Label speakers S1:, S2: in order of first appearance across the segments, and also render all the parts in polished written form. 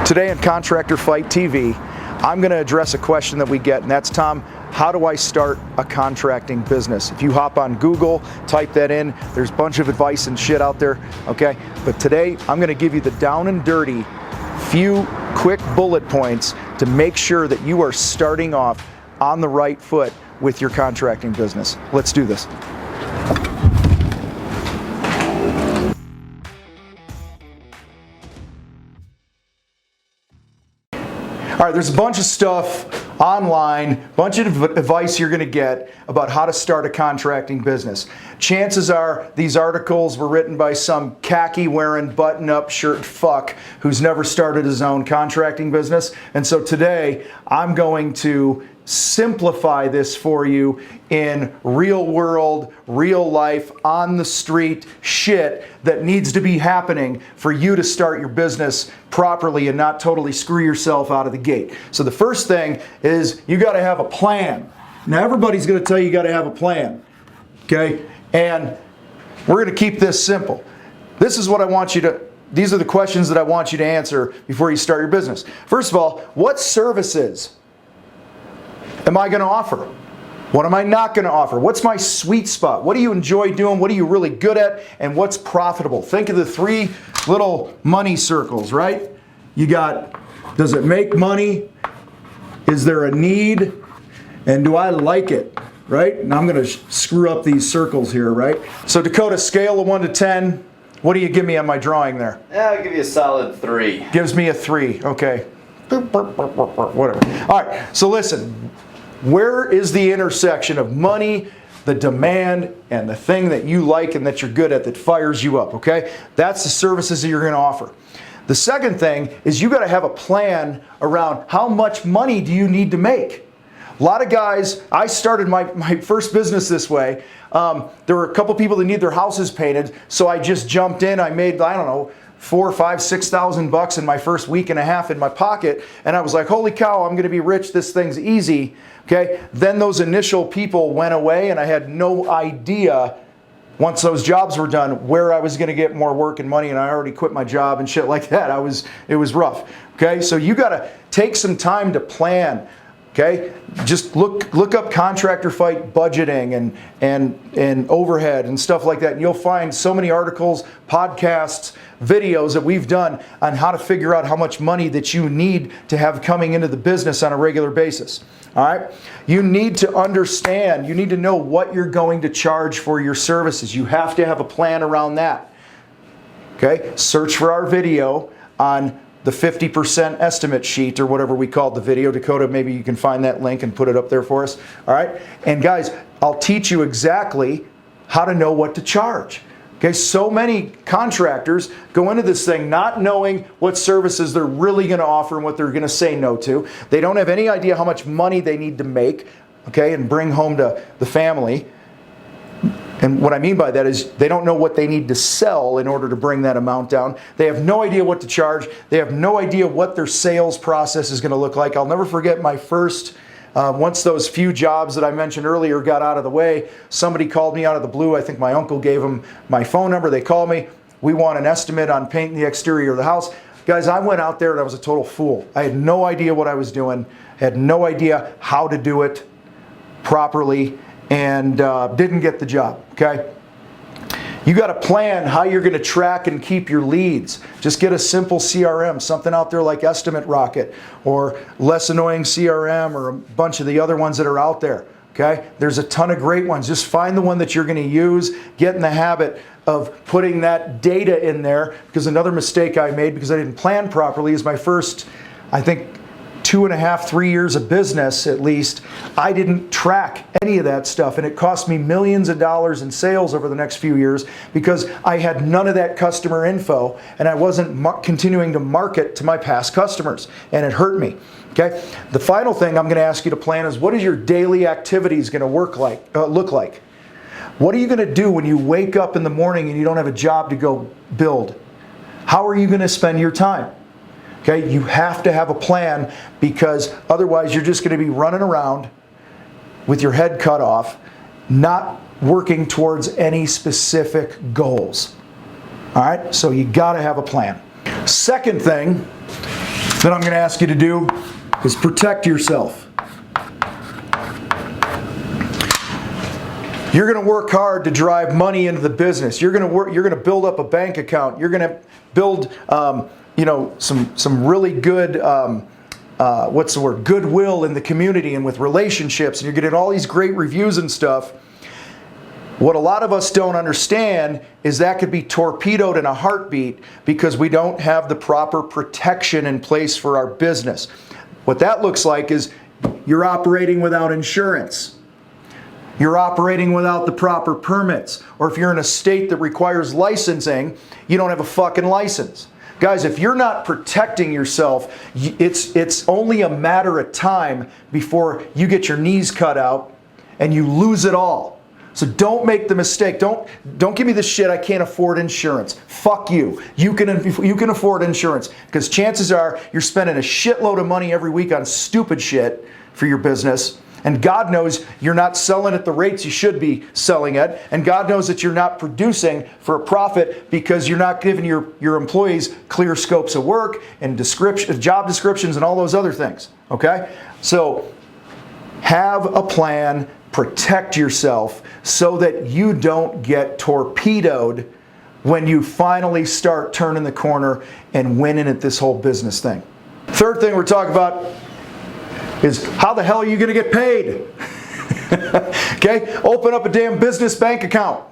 S1: Today on Contractor Fight TV, I'm going to address a question that we get, and that's, Tom, how do I start a contracting business? If you hop on Google, type that in, there's a bunch of advice and shit out there, okay? But today, I'm going to give you the down and dirty, few quick bullet points to make sure that you are starting off on the right foot with your contracting business. Let's do this. All right, there's a bunch of stuff online, bunch of advice you're going to get about how to start a contracting business. Chances are these articles were written by some khaki-wearing, button-up shirt fuck who's never started his own contracting business. And so today, I'm going to simplify this for you in real world, real life, on the street shit that needs to be happening for you to start your business properly and not totally screw yourself out of the gate. So the first thing is you got to have a plan. Now everybody's going to tell you got to have a plan, okay? And we're going to keep this simple. This is what I want you to, these are the questions that I want you to answer before you start your business. First of all, what services am I going to offer? What am I not going to offer? What's my sweet spot? What do you enjoy doing? What are you really good at? And what's profitable? Think of the three little money circles, right? You got, does it make money? Is there a need? And do I like it? Right? And I'm going to screw up these circles here, right? So Dakota, scale of 1 to 10. What do you give me on my drawing there?
S2: Yeah, I'll give you a solid 3.
S1: Gives me a 3. Okay. Whatever. All right. So listen. Where is the intersection of money, the demand, and the thing that you like and that you're good at that fires you up, okay? That's the services that you're going to offer. The second thing is you got to have a plan around how much money do you need to make. A lot of guys, I started my first business this way. There were a couple people that need their houses painted, so I just jumped in. I made, I don't know, $4,000, $5,000, $6,000 in my first week and a half in my pocket, and I was like, holy cow, I'm going to be rich, this thing's easy, okay? Then those initial people went away, and I had no idea, once those jobs were done, where I was going to get more work and money, and I already quit my job and shit like that. It was rough, okay? So you got to take some time to plan. Okay, just look up Contractor Fight budgeting and overhead and stuff like that, and you'll find so many articles, podcasts, videos that we've done on how to figure out how much money that you need to have coming into the business on a regular basis. All right, you need to understand, you need to know what you're going to charge for your services. You have to have a plan around that. Okay, search for our video on the 50% estimate sheet or whatever we called the video. Dakota, maybe you can find that link and put it up there for us. All right. And guys, I'll teach you exactly how to know what to charge. Okay. So many contractors go into this thing not knowing what services they're really going to offer and what they're going to say no to. They don't have any idea how much money they need to make, okay, and bring home to the family. And what I mean by that is they don't know what they need to sell in order to bring that amount down. They have no idea what to charge. They have no idea what their sales process is going to look like. I'll never forget my first, once those few jobs that I mentioned earlier got out of the way, somebody called me out of the blue. I think my uncle gave them my phone number. They called me. We want an estimate on painting the exterior of the house. Guys, I went out there and I was a total fool. I had no idea what I was doing. I had no idea how to do it properly. And didn't get the job, okay? You got to plan how you're going to track and keep your leads. Just get a simple CRM, something out there like Estimate Rocket or Less Annoying CRM or a bunch of the other ones that are out there, okay? There's a ton of great ones. Just find the one that you're going to use. Get in the habit of putting that data in there, because another mistake I made because I didn't plan properly is my first, I think, 2.5, 3 years of business at least, I didn't track any of that stuff, and it cost me millions of dollars in sales over the next few years because I had none of that customer info and I wasn't continuing to market to my past customers, and it hurt me. Okay. The final thing I'm going to ask you to plan is, what is your daily activities going to look like? What are you going to do when you wake up in the morning and you don't have a job to go build? How are you going to spend your time? Okay, you have to have a plan, because otherwise you're just going to be running around with your head cut off, not working towards any specific goals. All right, so you got to have a plan. Second thing that I'm going to ask you to do is protect yourself. You're going to work hard to drive money into the business. You're going to build up a bank account. You're going to build, some really good, goodwill in the community and with relationships. And you're getting all these great reviews and stuff. What a lot of us don't understand is that could be torpedoed in a heartbeat because we don't have the proper protection in place for our business. What that looks like is you're operating without insurance. You're operating without the proper permits. Or if you're in a state that requires licensing, you don't have a fucking license. Guys, if you're not protecting yourself, it's only a matter of time before you get your knees cut out and you lose it all. So don't make the mistake. Don't give me this shit, I can't afford insurance. Fuck you. You can afford insurance because chances are you're spending a shitload of money every week on stupid shit for your business. And God knows you're not selling at the rates you should be selling at. And God knows that you're not producing for a profit because you're not giving your employees clear scopes of work and job descriptions and all those other things. Okay? So have a plan, protect yourself so that you don't get torpedoed when you finally start turning the corner and winning at this whole business thing. Third thing we're talking about is how the hell are you going to get paid? Okay? Open up a damn business bank account.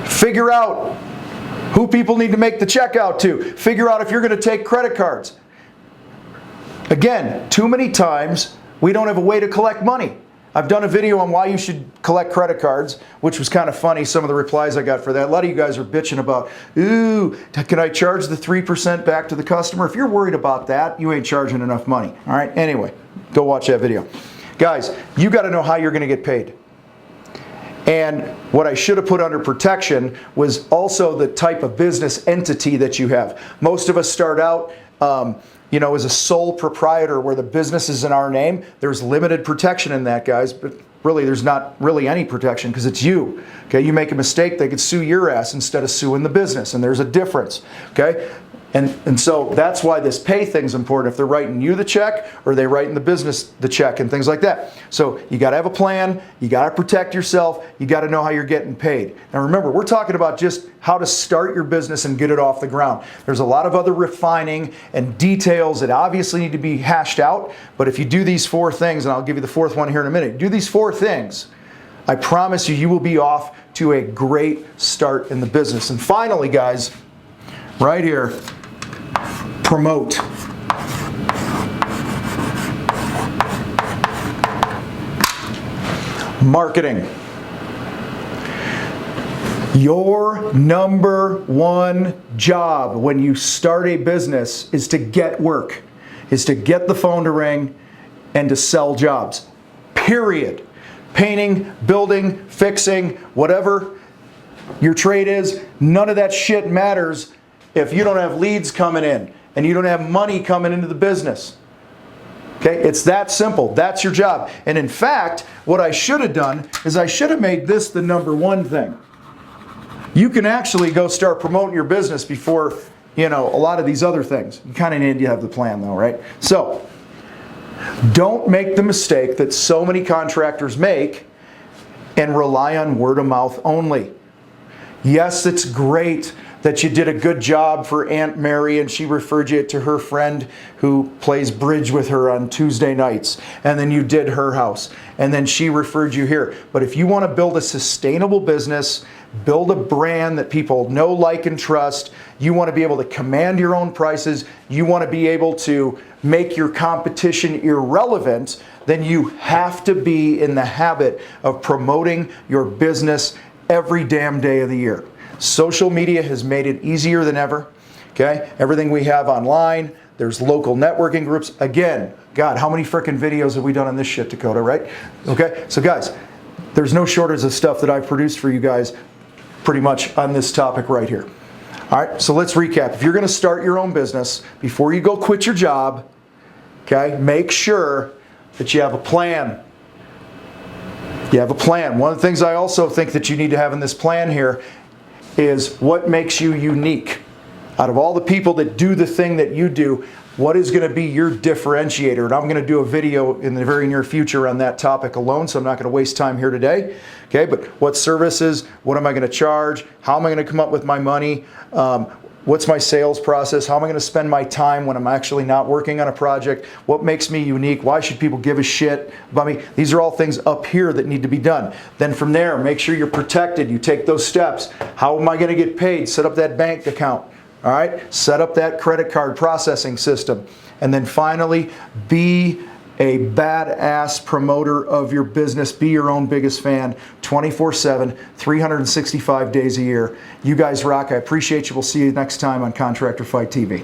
S1: Figure out who people need to make the check out to. Figure out if you're going to take credit cards. Again, too many times we don't have a way to collect money. I've done a video on why you should collect credit cards, which was kind of funny, some of the replies I got for that. A lot of you guys are bitching about, ooh, can I charge the 3% back to the customer? If you're worried about that, you ain't charging enough money. All right, anyway, go watch that video. Guys, you got to know how you're going to get paid. And what I should have put under protection was also the type of business entity that you have. Most of us start out as a sole proprietor where the business is in our name. There's limited protection in that, guys, but really there's not really any protection because it's you. Okay, you make a mistake, they could sue your ass instead of suing the business, and there's a difference. Okay? And so that's why this pay thing's important. If they're writing you the check or they writing the business the check and things like that. So you got to have a plan. You got to protect yourself. You got to know how you're getting paid. Now remember, we're talking about just how to start your business and get it off the ground. There's a lot of other refining and details that obviously need to be hashed out. But if you do these 4 things, and I'll give you the 4th one here in a minute, do these 4 things, I promise you, you will be off to a great start in the business. And finally, guys, right here, promote. Marketing. Your number one job when you start a business is to get work, is to get the phone to ring and to sell jobs. Period. Painting, building, fixing, whatever your trade is, none of that shit matters if you don't have leads coming in and you don't have money coming into the business. Okay, it's that simple. That's your job. And in fact, what I should have done is I should have made this the number one thing. You can actually go start promoting your business before, a lot of these other things. You kind of need to have the plan though, right? So, don't make the mistake that so many contractors make and rely on word of mouth only. Yes, it's great that you did a good job for Aunt Mary and she referred you to her friend who plays bridge with her on Tuesday nights. And then you did her house. And then she referred you here. But if you want to build a sustainable business, build a brand that people know, like, and trust, you want to be able to command your own prices, you want to be able to make your competition irrelevant, then you have to be in the habit of promoting your business every damn day of the year. Social media has made it easier than ever. Okay? Everything we have online, there's local networking groups. Again, God, how many frickin' videos have we done on this shit, Dakota, right? Okay? So guys, there's no shortage of stuff that I've produced for you guys pretty much on this topic right here. All right, so let's recap. If you're going to start your own business, before you go quit your job, okay, make sure that you have a plan. You have a plan. One of the things I also think that you need to have in this plan here is what makes you unique. Out of all the people that do the thing that you do, what is going to be your differentiator? And I'm going to do a video in the very near future on that topic alone, so I'm not going to waste time here today. Okay, but what services, what am I going to charge? How am I going to come up with my money? What's my sales process? How am I going to spend my time when I'm actually not working on a project? What makes me unique? Why should people give a shit about me? These are all things up here that need to be done. Then from there, make sure you're protected. You take those steps. How am I going to get paid? Set up that bank account. All right? Set up that credit card processing system. And then finally, be a badass promoter of your business. Be your own biggest fan 24/7, 365 days a year. You guys rock. I appreciate you. We'll see you next time on Contractor Fight TV.